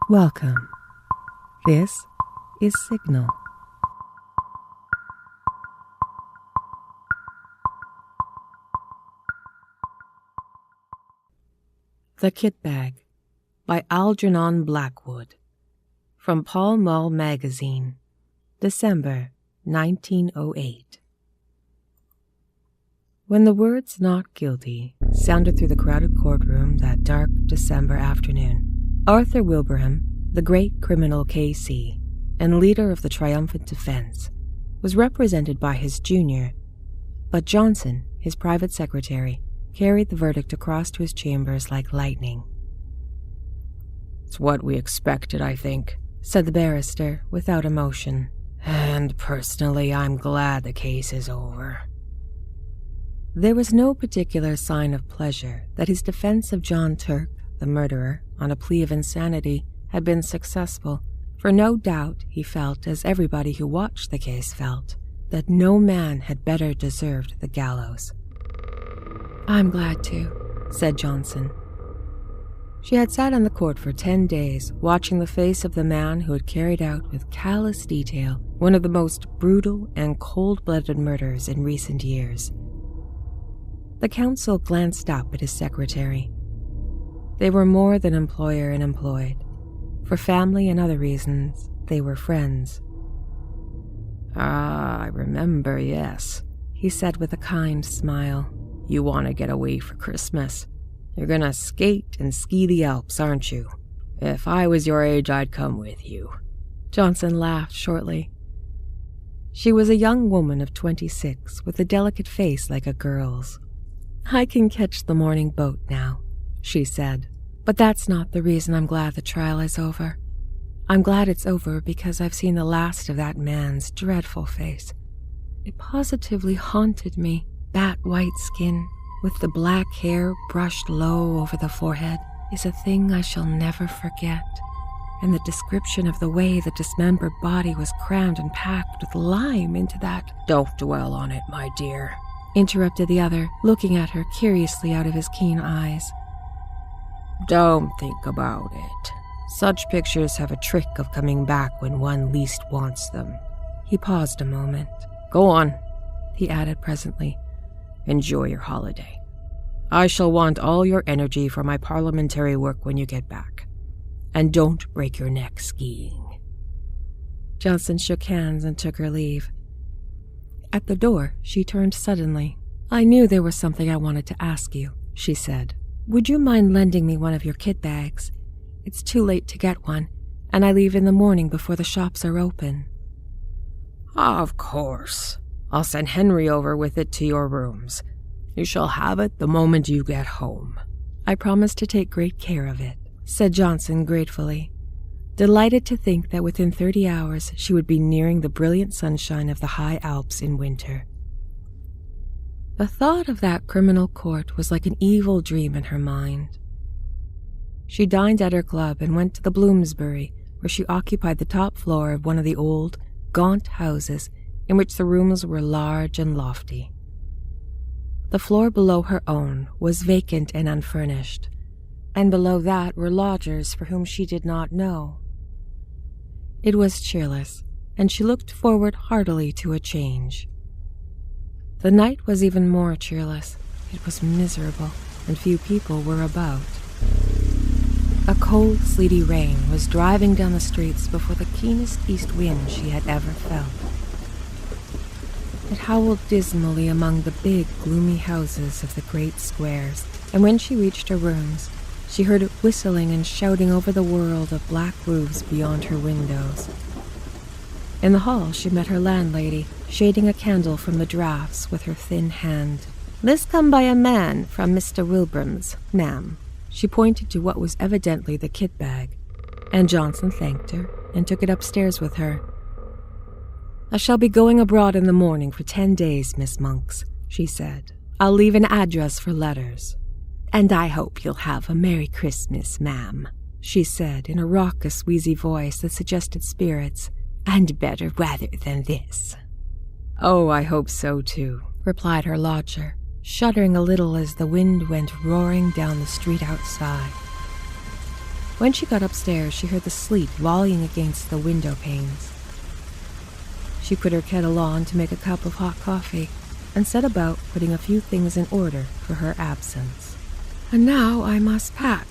Welcome. This is Signal. The Kit Bag by Algernon Blackwood. From Pall Mall Magazine, December 1908. When the words "not guilty" sounded through the crowded courtroom that dark December afternoon, Arthur Wilbraham, the great criminal K.C. and leader of the triumphant defense, was represented by his junior, but Johnson, his private secretary, carried the verdict across to his chambers like lightning. "It's what we expected, I think," said the barrister without emotion. "And personally, I'm glad the case is over." There was no particular sign of pleasure that his defense of John Turk, the murderer, on a plea of insanity, had been successful, for no doubt he felt, as everybody who watched the case felt, that no man had better deserved the gallows. "I'm glad to," said Johnson. She had sat in the court for 10 days, watching the face of the man who had carried out with callous detail one of the most brutal and cold-blooded murders in recent years. The counsel glanced up at his secretary. They were more than employer and employed. For family and other reasons, they were friends. "Ah, I remember, yes," he said with a kind smile. "You want to get away for Christmas. You're going to skate and ski the Alps, aren't you? If I was your age, I'd come with you." Johnson laughed shortly. She was a young woman of 26 with a delicate face like a girl's. "I can catch the morning boat now," she said. "But that's not the reason I'm glad the trial is over. I'm glad it's over because I've seen the last of that man's dreadful face. It positively haunted me. That white skin, with the black hair brushed low over the forehead, is a thing I shall never forget. And the description of the way the dismembered body was crammed and packed with lime into that—" "Don't dwell on it, my dear," interrupted the other, looking at her curiously out of his keen eyes. "Don't think about it. Such pictures have a trick of coming back when one least wants them." He paused a moment. "Go on," he added presently. "Enjoy your holiday. I shall want all your energy for my parliamentary work when you get back. And don't break your neck skiing." Johnson shook hands and took her leave. At the door, she turned suddenly. "I knew there was something I wanted to ask you," she said. "Would you mind lending me one of your kit bags? It's too late to get one, and I leave in the morning before the shops are open." "Of course. I'll send Henry over with it to your rooms. You shall have it the moment you get home." "I promise to take great care of it," said Johnson gratefully, delighted to think that within 30 hours she would be nearing the brilliant sunshine of the high Alps in winter. The thought of that criminal court was like an evil dream in her mind. She dined at her club and went to the Bloomsbury, where she occupied the top floor of one of the old, gaunt houses in which the rooms were large and lofty. The floor below her own was vacant and unfurnished, and below that were lodgers for whom she did not know. It was cheerless, and she looked forward heartily to a change. The night was even more cheerless. It was miserable, and few people were about. A cold, sleety rain was driving down the streets before the keenest east wind she had ever felt. It howled dismally among the big, gloomy houses of the great squares, and when she reached her rooms, she heard it whistling and shouting over the world of black roofs beyond her windows. In the hall, she met her landlady, shading a candle from the draughts with her thin hand. "This come by a man from Mr. Wilbraham's, ma'am." She pointed to what was evidently the kit bag, and Johnson thanked her and took it upstairs with her. "I shall be going abroad in the morning for 10 days, Miss Monks," she said. "I'll leave an address for letters." "And I hope you'll have a Merry Christmas, ma'am," she said in a raucous, wheezy voice that suggested spirits, "and better weather than this." "Oh, I hope so, too," replied her lodger, shuddering a little as the wind went roaring down the street outside. When she got upstairs, she heard the sleet volleying against the window panes. She put her kettle on to make a cup of hot coffee and set about putting a few things in order for her absence. And now I must pack,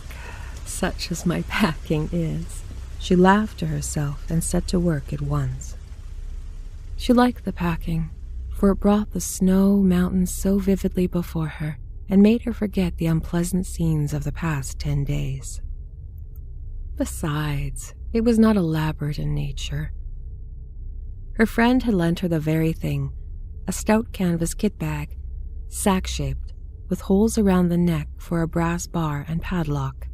such as my packing is. She laughed to herself and set to work at once. She liked the packing, for it brought the snow mountains so vividly before her and made her forget the unpleasant scenes of the past 10 days. Besides, it was not elaborate in nature. Her friend had lent her the very thing, a stout canvas kit bag, sack-shaped, with holes around the neck for a brass bar and padlock.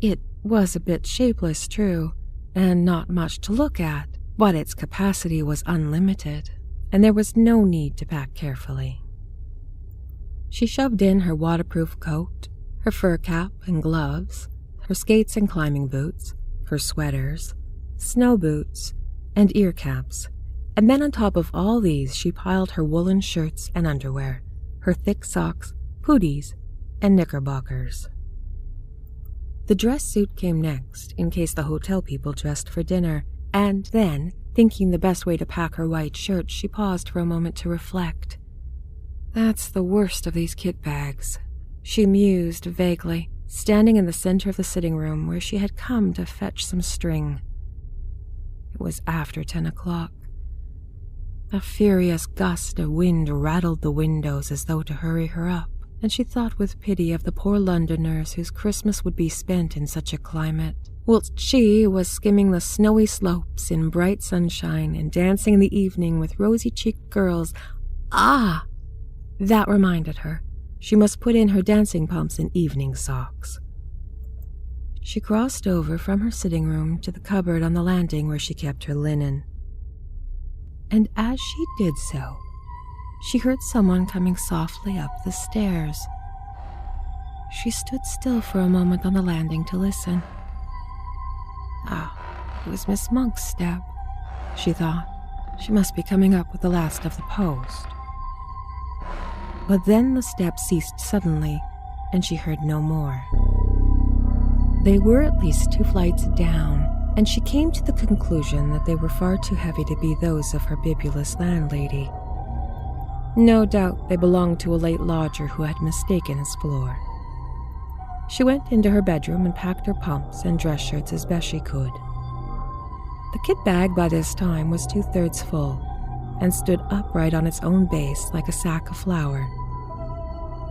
It was a bit shapeless, true, and not much to look at, but its capacity was unlimited, and there was no need to pack carefully. She shoved in her waterproof coat, her fur cap and gloves, her skates and climbing boots, her sweaters, snow boots, and ear caps, and then on top of all these she piled her woolen shirts and underwear, her thick socks, pooties, and knickerbockers. The dress suit came next, in case the hotel people dressed for dinner, and then, thinking the best way to pack her white shirt, she paused for a moment to reflect. That's the worst of these kit bags, she mused vaguely, standing in the center of the sitting room where she had come to fetch some string. It was after 10 o'clock. A furious gust of wind rattled the windows as though to hurry her up, and she thought with pity of the poor Londoners whose Christmas would be spent in such a climate, whilst she was skimming the snowy slopes in bright sunshine and dancing in the evening with rosy-cheeked girls. Ah! That reminded her. She must put in her dancing pumps and evening socks. She crossed over from her sitting room to the cupboard on the landing where she kept her linen. And as she did so, she heard someone coming softly up the stairs. She stood still for a moment on the landing to listen. Ah, it was Miss Monk's step, she thought. She must be coming up with the last of the post. But then the step ceased suddenly, and she heard no more. They were at least 2 flights down, and she came to the conclusion that they were far too heavy to be those of her bibulous landlady. No doubt they belonged to a late lodger who had mistaken his floor. She went into her bedroom and packed her pumps and dress shirts as best she could. The kit bag by this time was 2/3 full, and stood upright on its own base like a sack of flour.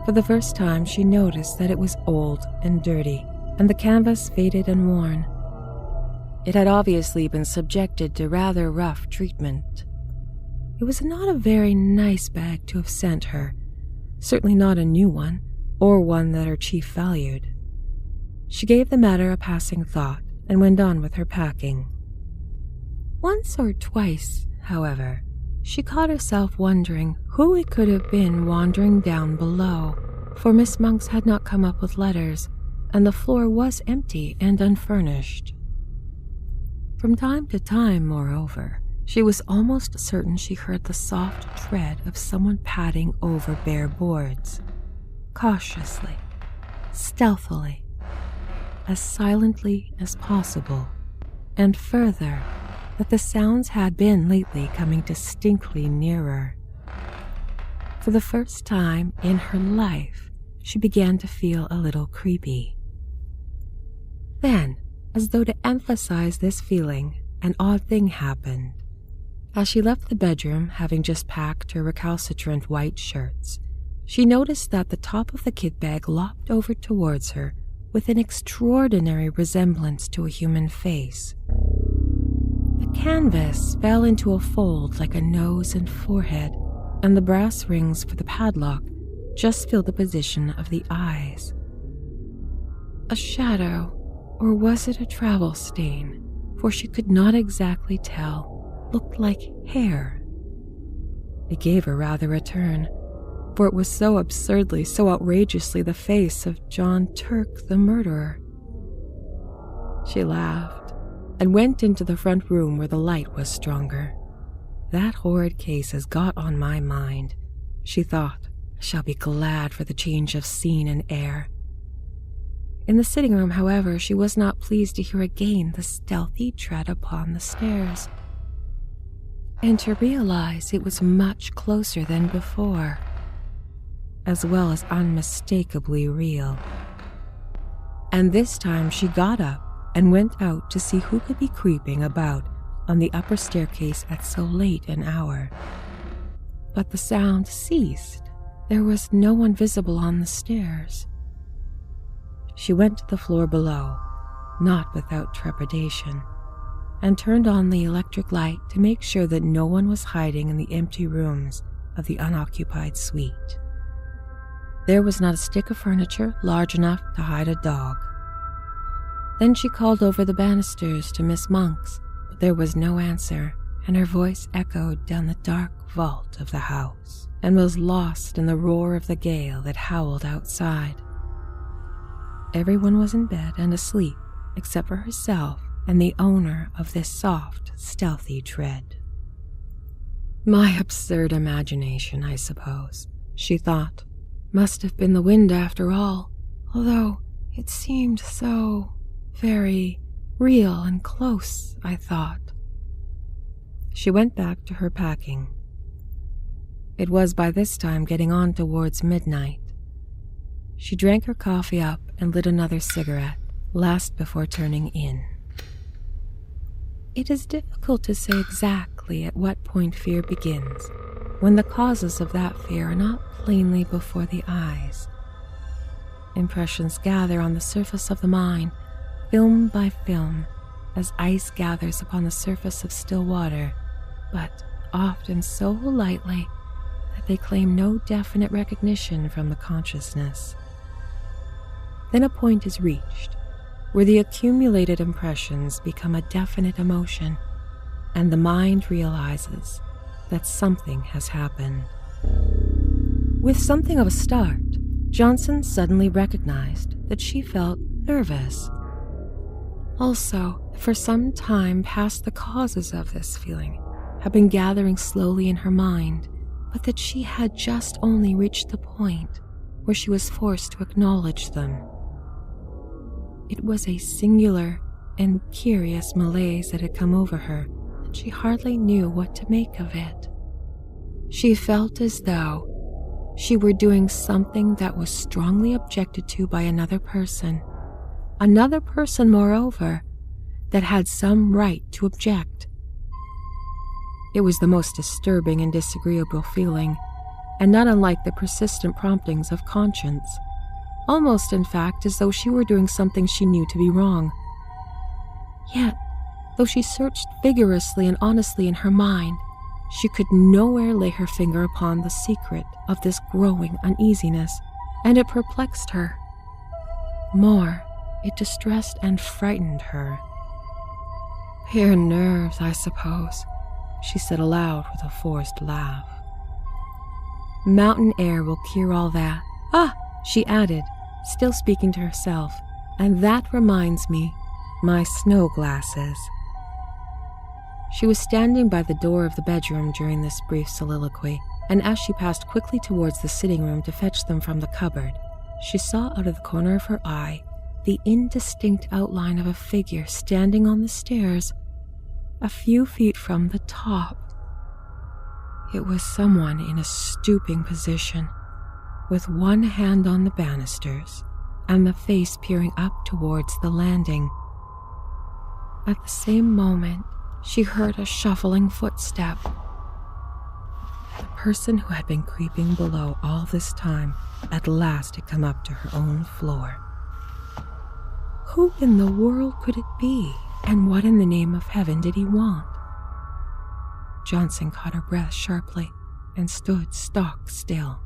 For the first time she noticed that it was old and dirty, and the canvas faded and worn. It had obviously been subjected to rather rough treatment. It was not a very nice bag to have sent her, certainly not a new one, or one that her chief valued. She gave the matter a passing thought and went on with her packing. Once or twice, however, she caught herself wondering who it could have been wandering down below, for Miss Monks had not come up with letters, and the floor was empty and unfurnished. From time to time, moreover, she was almost certain she heard the soft tread of someone padding over bare boards, cautiously, stealthily, as silently as possible, and further, that the sounds had been lately coming distinctly nearer. For the first time in her life, she began to feel a little creepy. Then, as though to emphasize this feeling, an odd thing happened. As she left the bedroom, having just packed her recalcitrant white shirts, she noticed that the top of the kit bag lopped over towards her with an extraordinary resemblance to a human face. The canvas fell into a fold like a nose and forehead, and the brass rings for the padlock just filled the position of the eyes. A shadow, or was it a travel stain, for she could not exactly tell, looked like hair. It gave her rather a turn, for it was so absurdly, so outrageously the face of John Turk, the murderer. She laughed and went into the front room where the light was stronger. That horrid case has got on my mind, she thought. I shall be glad for the change of scene and air. In the sitting room, however, she was not pleased to hear again the stealthy tread upon the stairs, and to realize it was much closer than before, as well as unmistakably real. And this time she got up and went out to see who could be creeping about on the upper staircase at so late an hour. But the sound ceased. There was no one visible on the stairs. She went to the floor below, not without trepidation, and turned on the electric light to make sure that no one was hiding in the empty rooms of the unoccupied suite. There was not a stick of furniture large enough to hide a dog. Then she called over the banisters to Miss Monks, but there was no answer, and her voice echoed down the dark vault of the house and was lost in the roar of the gale that howled outside. Everyone was in bed and asleep except for herself and the owner of this soft, stealthy tread. My absurd imagination, I suppose, she thought. Must have been the wind after all, although it seemed so very real and close, I thought. She went back to her packing. It was by this time getting on towards midnight. She drank her coffee up and lit another cigarette, last before turning in. It is difficult to say exactly at what point fear begins, when the causes of that fear are not plainly before the eyes. Impressions gather on the surface of the mind, film by film, as ice gathers upon the surface of still water, but often so lightly that they claim no definite recognition from the consciousness. Then a point is reached where the accumulated impressions become a definite emotion, and the mind realizes that something has happened. With something of a start, Johnson suddenly recognized that she felt nervous. Also, for some time past, the causes of this feeling had been gathering slowly in her mind, but that she had just only reached the point where she was forced to acknowledge them. It was a singular and curious malaise that had come over her, and she hardly knew what to make of it. She felt as though she were doing something that was strongly objected to by another person, moreover, that had some right to object. It was the most disturbing and disagreeable feeling, and not unlike the persistent promptings of conscience, almost in fact as though she were doing something she knew to be wrong. Yet, though she searched vigorously and honestly in her mind, she could nowhere lay her finger upon the secret of this growing uneasiness, and it perplexed her. More, it distressed and frightened her. "Your nerves, I suppose," she said aloud with a forced laugh. "Mountain air will cure all that. Ah," she added, still speaking to herself, "and that reminds me, my snow glasses." She was standing by the door of the bedroom during this brief soliloquy, and as she passed quickly towards the sitting room to fetch them from the cupboard, she saw out of the corner of her eye the indistinct outline of a figure standing on the stairs, a few feet from the top. It was someone in a stooping position, with one hand on the banisters and the face peering up towards the landing. At the same moment, she heard a shuffling footstep. The person who had been creeping below all this time at last had come up to her own floor. Who in the world could it be, and what in the name of heaven did he want? Johnson caught her breath sharply and stood stock still.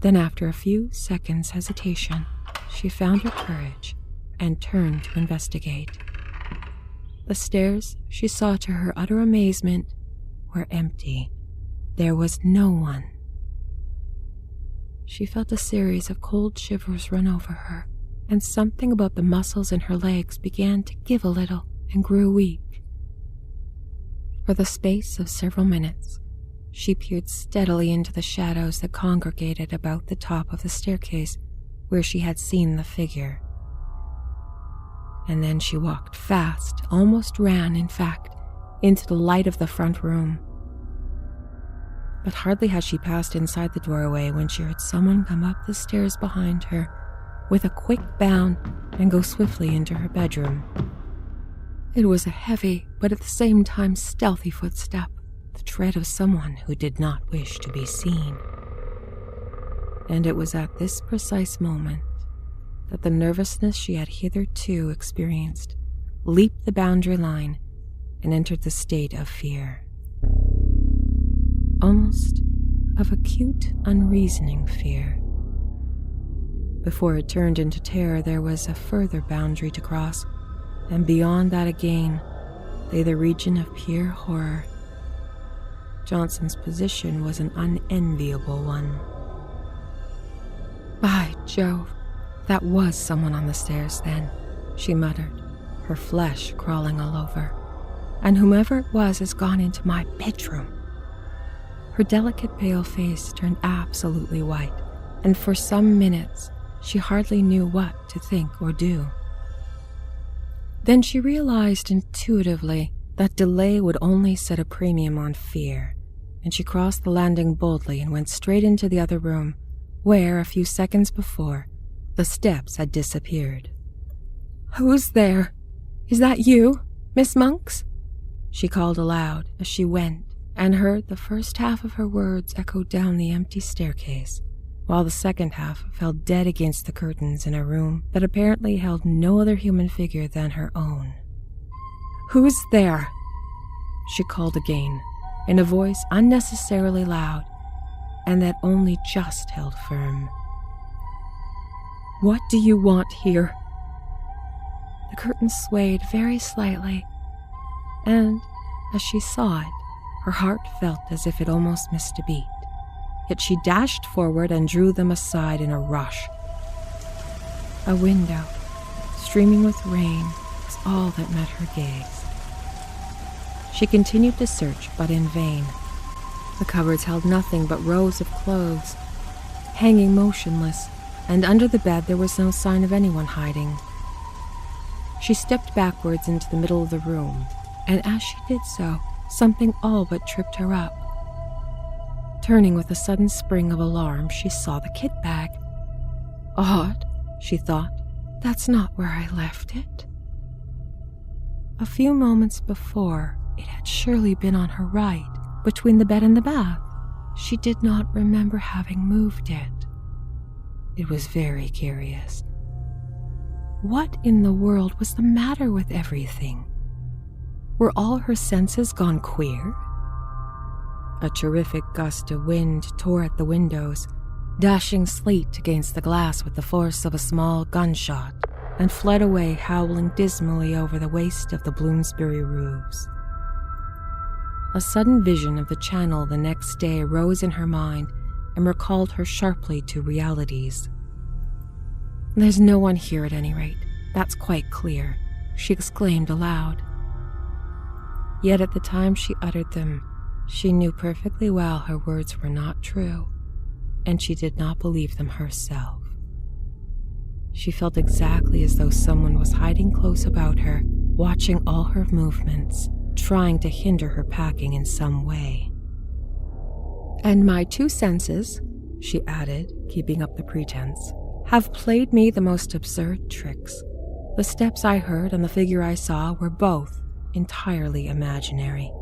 Then, after a few seconds' hesitation, she found her courage and turned to investigate. The stairs, she saw to her utter amazement, were empty. There was no one. She felt a series of cold shivers run over her, and something about the muscles in her legs began to give a little and grew weak. For the space of several minutes, she peered steadily into the shadows that congregated about the top of the staircase, where she had seen the figure. And then she walked fast, almost ran, in fact, into the light of the front room. But hardly had she passed inside the doorway when she heard someone come up the stairs behind her with a quick bound and go swiftly into her bedroom. It was a heavy, but at the same time stealthy footstep, the tread of someone who did not wish to be seen. And it was at this precise moment that the nervousness she had hitherto experienced leaped the boundary line and entered the state of fear. Almost of acute, unreasoning fear. Before it turned into terror, there was a further boundary to cross, and beyond that again lay the region of pure horror. Johnson's position was an unenviable one. By Jove, that was someone on the stairs then, she muttered, her flesh crawling all over. And whomever it was has gone into my bedroom. Her delicate pale face turned absolutely white, and for some minutes she hardly knew what to think or do. Then she realized intuitively that delay would only set a premium on fear, and she crossed the landing boldly and went straight into the other room, where, a few seconds before, the steps had disappeared. "Who's there? Is that you, Miss Monks?" she called aloud as she went, and heard the first half of her words echo down the empty staircase, while the second half fell dead against the curtains in a room that apparently held no other human figure than her own. "Who's there?" she called again, in a voice unnecessarily loud, and that only just held firm. "What do you want here?" The curtain swayed very slightly, and as she saw it, her heart felt as if it almost missed a beat. Yet she dashed forward and drew them aside in a rush. A window, streaming with rain, was all that met her gaze. She continued to search, but in vain. The cupboards held nothing but rows of clothes, hanging motionless, and under the bed there was no sign of anyone hiding. She stepped backwards into the middle of the room, and as she did so, something all but tripped her up. Turning with a sudden spring of alarm, she saw the kit bag. Odd, she thought, that's not where I left it. A few moments before, it had surely been on her right, between the bed and the bath. She did not remember having moved it. It was very curious. What in the world was the matter with everything? Were all her senses gone queer? A terrific gust of wind tore at the windows, dashing sleet against the glass with the force of a small gunshot, and fled away howling dismally over the waste of the Bloomsbury roofs. A sudden vision of the Channel the next day rose in her mind and recalled her sharply to realities. "There's no one here at any rate, that's quite clear," she exclaimed aloud. Yet at the time she uttered them, she knew perfectly well her words were not true, and she did not believe them herself. She felt exactly as though someone was hiding close about her, watching all her movements, trying to hinder her packing in some way. "And my two senses," she added, keeping up the pretense, "have played me the most absurd tricks. The steps I heard and the figure I saw were both entirely imaginary."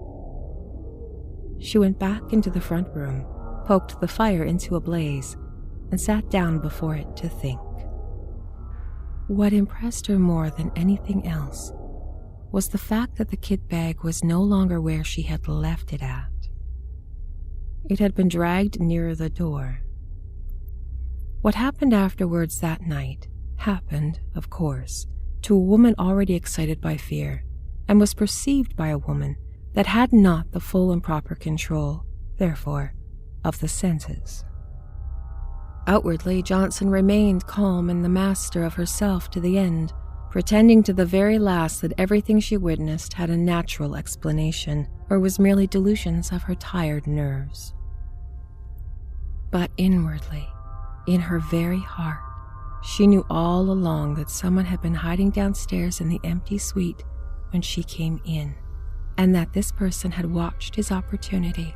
She went back into the front room, poked the fire into a blaze, and sat down before it to think. What impressed her more than anything else was the fact that the kit bag was no longer where she had left it at. It had been dragged nearer the door. What happened afterwards that night happened, of course, to a woman already excited by fear, and was perceived by a woman that had not the full and proper control, therefore, of the senses. Outwardly, Johnson remained calm and the master of herself to the end, pretending to the very last that everything she witnessed had a natural explanation, or was merely delusions of her tired nerves. But inwardly, in her very heart, She knew all along that someone had been hiding downstairs in the empty suite when she came in, and that this person had watched his opportunity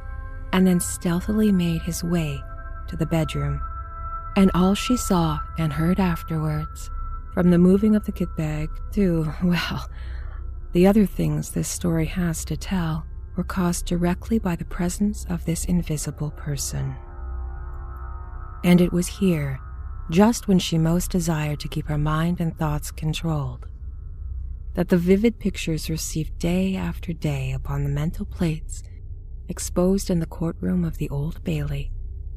and then stealthily made his way to the bedroom. And all she saw and heard afterwards, from the moving of the kit bag to, well, the other things this story has to tell, were caused directly by the presence of this invisible person. And it was here, just when she most desired to keep her mind and thoughts controlled, that the vivid pictures received day after day upon the mental plates exposed in the courtroom of the Old Bailey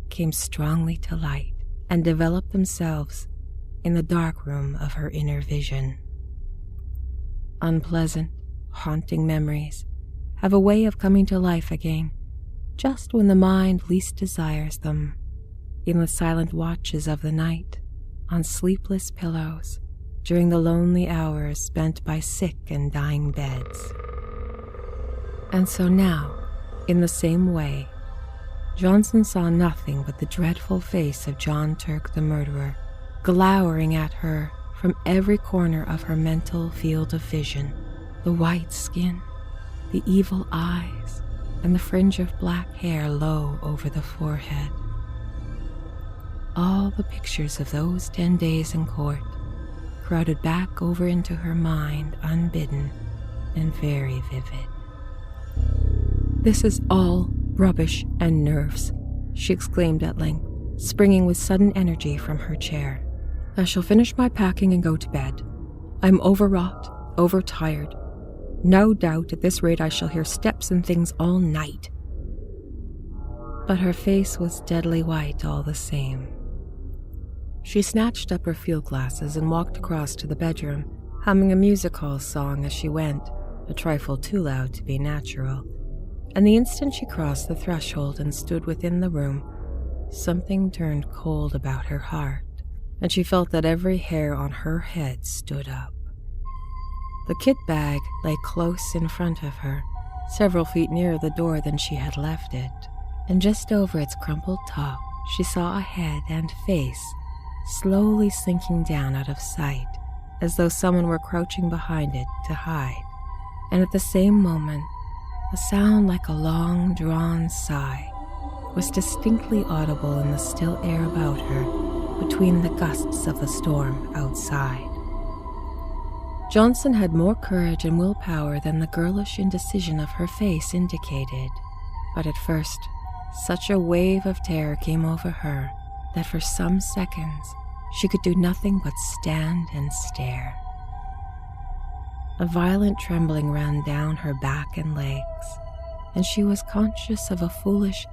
came strongly to light and developed themselves in the dark room of her inner vision. Unpleasant, haunting memories have a way of coming to life again, just when the mind least desires them, in the silent watches of the night, on sleepless pillows, during the lonely hours spent by sick and dying beds. And so now, in the same way, Johnson saw nothing but the dreadful face of John Turk the murderer, glowering at her from every corner of her mental field of vision, the white skin, the evil eyes, and the fringe of black hair low over the forehead. All the pictures of those 10 days in court crowded back over into her mind unbidden and very vivid. "This is all rubbish and nerves," she exclaimed at length, springing with sudden energy from her chair. "I shall finish my packing and go to bed. I'm overwrought, overtired. No doubt at this rate I shall hear steps and things all night." But her face was deadly white all the same. She snatched up her field glasses and walked across to the bedroom, humming a music hall song as she went, a trifle too loud to be natural. And the instant she crossed the threshold and stood within the room, something turned cold about her heart, and she felt that every hair on her head stood up. The kit bag lay close in front of her, several feet nearer the door than she had left it, and just over its crumpled top she saw a head and face slowly sinking down out of sight, as though someone were crouching behind it to hide. And at the same moment, a sound like a long-drawn sigh was distinctly audible in the still air about her between the gusts of the storm outside. Johnson had more courage and willpower than the girlish indecision of her face indicated, but at first, such a wave of terror came over her that for some seconds she could do nothing but stand and stare. A violent trembling ran down her back and legs, and she was conscious of a foolish,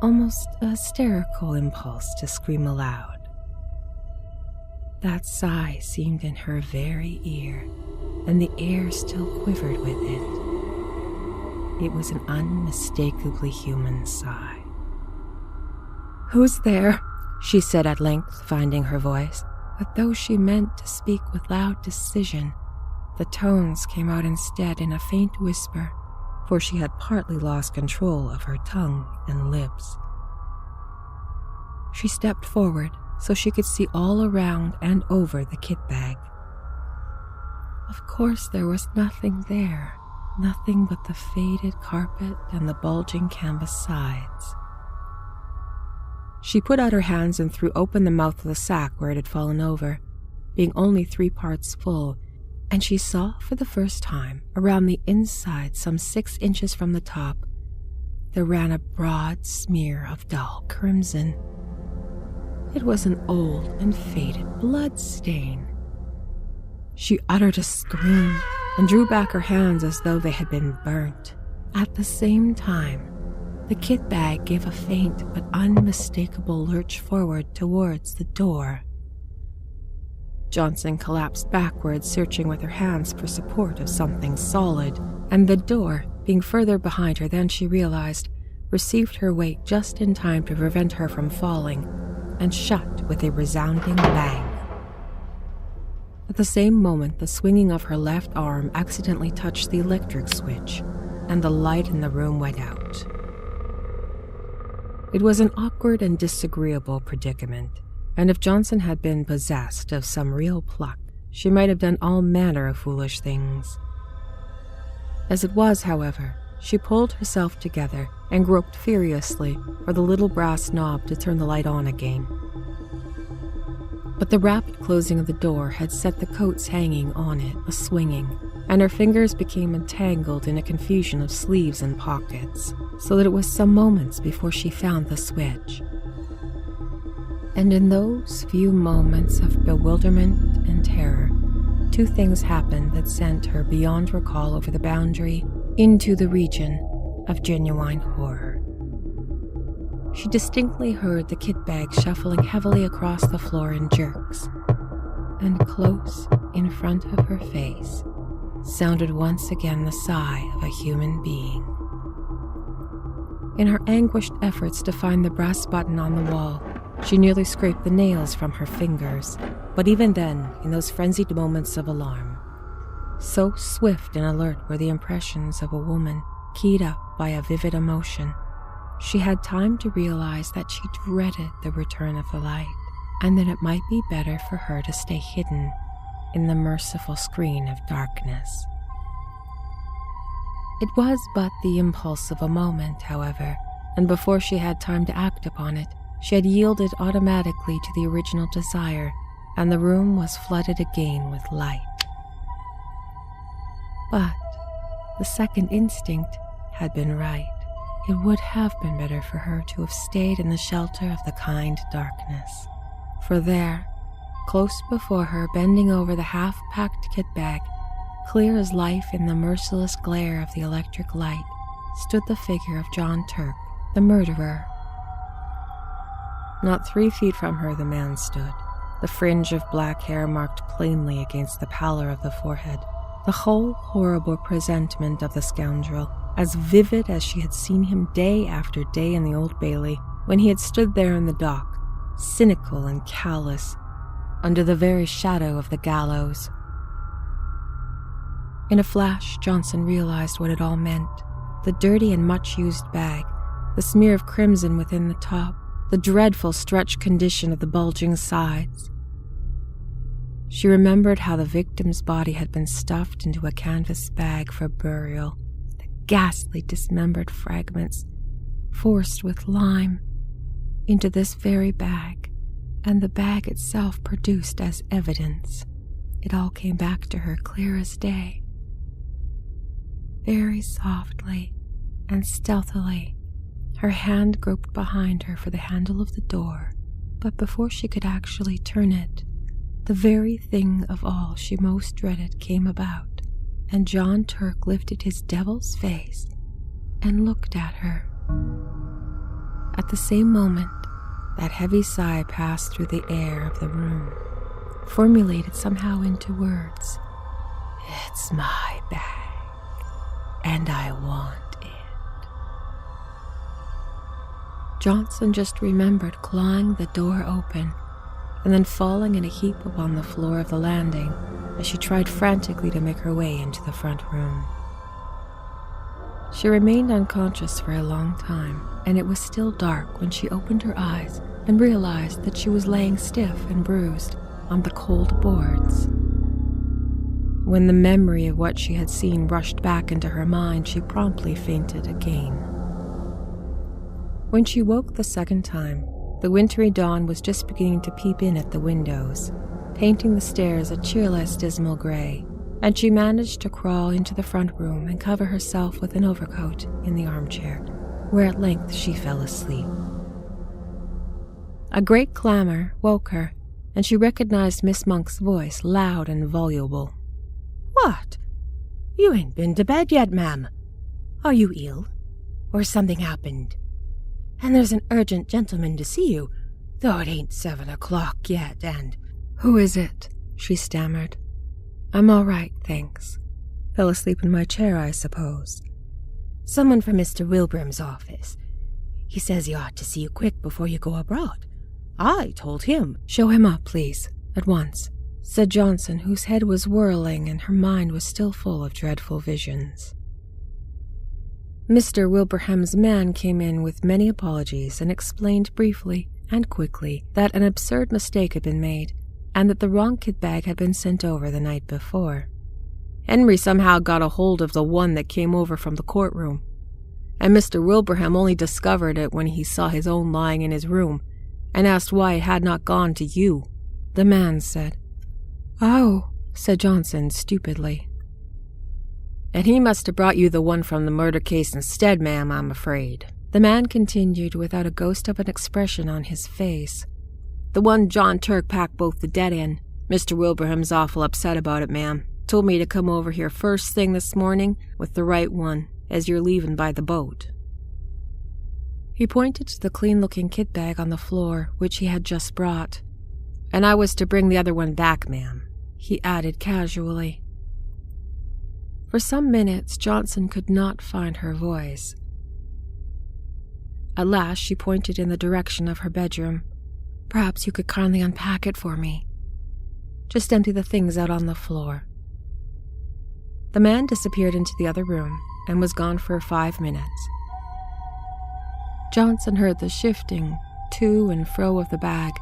almost hysterical impulse to scream aloud. That sigh seemed in her very ear, and the air still quivered with it. It was an unmistakably human sigh. "Who's there?" she said at length, finding her voice. But though she meant to speak with loud decision, the tones came out instead in a faint whisper, for she had partly lost control of her tongue and lips. She stepped forward so she could see all around and over the kit bag. Of course there was nothing there, nothing but the faded carpet and the bulging canvas sides. She put out her hands and threw open the mouth of the sack where it had fallen over, being only 3 parts full, and she saw for the first time, around the inside some 6 inches from the top, there ran a broad smear of dull crimson. It was an old and faded blood stain. She uttered a scream and drew back her hands as though they had been burnt. At the same time, the kit bag gave a faint but unmistakable lurch forward towards the door. Johnson collapsed backwards, searching with her hands for support of something solid, and the door, being further behind her than she realized, received her weight just in time to prevent her from falling, and shut with a resounding bang. At the same moment, the swinging of her left arm accidentally touched the electric switch, and the light in the room went out. It was an awkward and disagreeable predicament, and if Johnson had been possessed of some real pluck, she might have done all manner of foolish things. As it was, however, she pulled herself together and groped furiously for the little brass knob to turn the light on again. But the rapid closing of the door had set the coats hanging on it a-swinging, and her fingers became entangled in a confusion of sleeves and pockets, so that it was some moments before she found the switch. And in those few moments of bewilderment and terror, two things happened that sent her beyond recall over the boundary into the region of genuine horror. She distinctly heard the kit bag shuffling heavily across the floor in jerks, and close in front of her face sounded once again the sigh of a human being. In her anguished efforts to find the brass button on the wall, she nearly scraped the nails from her fingers, but even then, in those frenzied moments of alarm, so swift and alert were the impressions of a woman keyed up by a vivid emotion, she had time to realize that she dreaded the return of the light, and that it might be better for her to stay hidden in the merciful screen of darkness. It was but the impulse of a moment, however, and before she had time to act upon it, she had yielded automatically to the original desire, and the room was flooded again with light. But the second instinct had been right. It would have been better for her to have stayed in the shelter of the kind darkness. For there, close before her, bending over the half-packed kit bag, clear as life in the merciless glare of the electric light, stood the figure of John Turk, the murderer. Not 3 feet from her the man stood, the fringe of black hair marked plainly against the pallor of the forehead, the whole horrible presentment of the scoundrel, as vivid as she had seen him day after day in the Old Bailey, when he had stood there in the dock, cynical and callous, under the very shadow of the gallows. In a flash, Johnson realized what it all meant. The dirty and much-used bag, the smear of crimson within the top, the dreadful stretched condition of the bulging sides. She remembered how the victim's body had been stuffed into a canvas bag for burial, the ghastly dismembered fragments forced with lime into this very bag, and the bag itself produced as evidence. It all came back to her clear as day. Very softly and stealthily, her hand groped behind her for the handle of the door, but before she could actually turn it, the very thing of all she most dreaded came about, and John Turk lifted his devil's face and looked at her. At the same moment, that heavy sigh passed through the air of the room, formulated somehow into words. "It's my bag, and I want it." Johnson just remembered clawing the door open and then falling in a heap upon the floor of the landing as she tried frantically to make her way into the front room. She remained unconscious for a long time, and it was still dark when she opened her eyes and realized that she was laying stiff and bruised on the cold boards. When the memory of what she had seen rushed back into her mind, she promptly fainted again. When she woke the second time, the wintry dawn was just beginning to peep in at the windows, painting the stairs a cheerless, dismal gray, and she managed to crawl into the front room and cover herself with an overcoat in the armchair, where at length she fell asleep. A great clamor woke her, and she recognized Miss Monk's voice, loud and voluble. "What? You ain't been to bed yet, ma'am. Are you ill? Or something happened? And there's an urgent gentleman to see you, though it ain't 7 o'clock yet, and—" "Who is it?" she stammered. "I'm all right, thanks. Fell asleep in my chair, I suppose." "Someone from Mr. Wilbraham's office. He says he ought to see you quick before you go abroad. I told him—" "Show him up, please, at once," said Johnson, whose head was whirling and her mind was still full of dreadful visions. Mr. Wilbraham's man came in with many apologies and explained briefly and quickly, that an absurd mistake had been made, and that the wrong kit bag had been sent over the night before. Henry somehow got a hold of the one that came over from the courtroom, and Mr. Wilbraham only discovered it when he saw his own lying in his room, and asked why it had not gone to you. The man said, "Oh," said Johnson stupidly. "And he must have brought you the one from the murder case instead, ma'am, I'm afraid." The man continued without a ghost of an expression on his face. "The one John Turk packed both the dead in. Mr. Wilbraham's awful upset about it, ma'am. Told me to come over here first thing this morning with the right one, as you're leaving by the boat." He pointed to the clean-looking kit bag on the floor, which he had just brought. "And I was to bring the other one back, ma'am," he added casually. For some minutes, Johnson could not find her voice. At last, she pointed in the direction of her bedroom. "Perhaps you could kindly unpack it for me. Just empty the things out on the floor." The man disappeared into the other room and was gone for 5 minutes. Johnson heard the shifting to and fro of the bag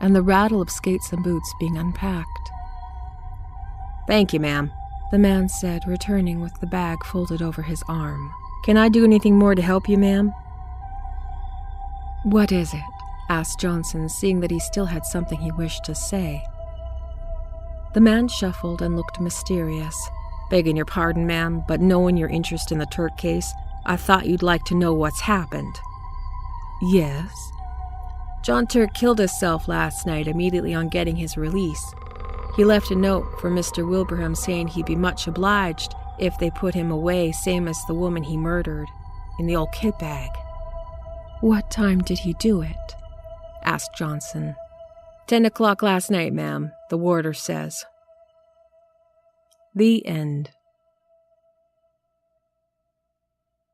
and the rattle of skates and boots being unpacked. "Thank you, ma'am," the man said, returning with the bag folded over his arm. "Can I do anything more to help you, ma'am?" "What is it?" asked Johnson, seeing that he still had something he wished to say. The man shuffled and looked mysterious. "Begging your pardon, ma'am, but knowing your interest in the Turk case, I thought you'd like to know what's happened." "Yes?" "John Turk killed himself last night immediately on getting his release. He left a note for Mr. Wilbraham saying he'd be much obliged if they put him away, same as the woman he murdered, in the old kit bag." "What time did he do it?" asked Johnson. 10 o'clock last night, ma'am, the warder says. The end.